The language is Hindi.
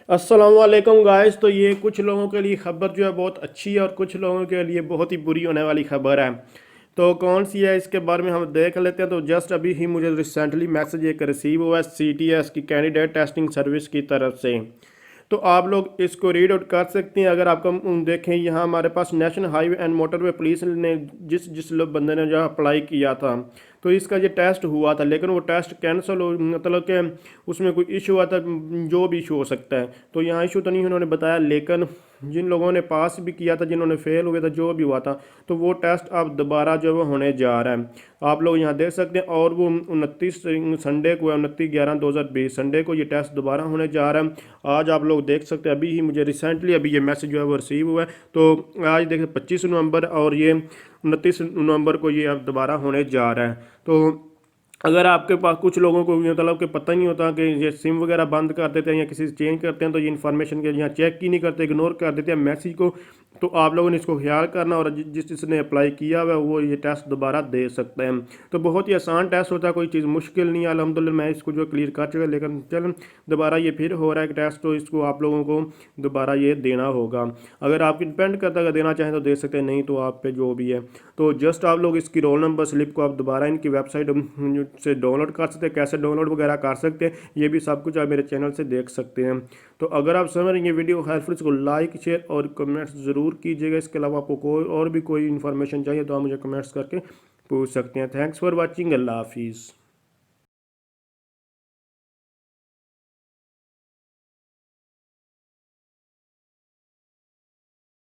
अस्सलाम वालेकुम गाइस। तो ये कुछ लोगों के लिए ख़बर जो है बहुत अच्छी है और कुछ लोगों के लिए बहुत ही बुरी होने वाली ख़बर है। तो कौन सी है इसके बारे में हम देख लेते हैं। तो जस्ट अभी ही मुझे रिसेंटली मैसेज एक रिसीव हुआ है CTS की कैंडिडेट टेस्टिंग सर्विस की तरफ से। तो आप लोग इसको रीड आउट कर सकते हैं। अगर आपको देखें यहाँ हमारे पास national highway and motorway police ने जिस जिस लोग बंदे ने जो अप्लाई किया था तो इसका ये टेस्ट हुआ था, लेकिन वो टेस्ट कैंसिल हो, मतलब कि उसमें कोई इशू हुआ था, जो भी इशू हो सकता है। तो यहाँ इशू तो नहीं उन्होंने बताया, लेकिन जिन लोगों ने पास भी किया था, जिन्होंने फेल हुए था, जो भी हुआ था, तो वो टेस्ट अब दोबारा जो है होने जा रहा है। आप लोग यहाँ देख सकते हैं। और वो 29 संडे को, 29/11/2020 संडे को ये टेस्ट दोबारा होने जा रहा है। आज आप लोग देख सकते हैं, अभी ही मुझे रिसेंटली अभी ये मैसेज जो है वो रिसीव हुआ है। तो आज देखें 25 नवंबर और ये 29 नवंबर को ये अब दोबारा होने जा रहा है। तो अगर आपके पास कुछ लोगों को मतलब कि पता नहीं होता कि ये सिम वगैरह बंद कर देते हैं या किसी से चेंज करते हैं, तो ये इन्फॉर्मेशन के यहाँ चेक ही नहीं करते, इग्नोर कर देते हैं मैसेज को। तो आप लोगों ने इसको ख्याल करना, और जिस जिसने अप्लाई किया हुआ है वो ये टेस्ट दोबारा दे सकते हैं। तो बहुत ही आसान टेस्ट होता है, कोई चीज़ मुश्किल नहीं है। अल्हम्दुलिल्लाह मैं इसको जो क्लियर कर चुका, लेकिन चल दोबारा ये फिर हो रहा है टेस्ट, तो इसको आप लोगों को दोबारा ये देना होगा। अगर आप डिपेंड करता है, अगर देना चाहें तो दे सकते हैं, नहीं तो आप पे जो भी है। तो जस्ट आप लोग इसकी रोल नंबर स्लिप को आप दोबारा इनकी वेबसाइट से डाउनलोड कर सकते हैं, कैसे डाउनलोड वगैरह कर सकते हैं, ये भी सब कुछ आप मेरे चैनल से देख सकते हैं। तो अगर आप समझ रहे हैं ये वीडियो हेल्पफुल, इसको लाइक शेयर और कमेंट्स ज़रूर कीजिएगा। इसके अलावा आपको कोई और भी कोई इन्फॉर्मेशन चाहिए तो आप मुझे कमेंट्स करके पूछ सकते हैं। Thanks for watching. अल्लाह हाफिज़।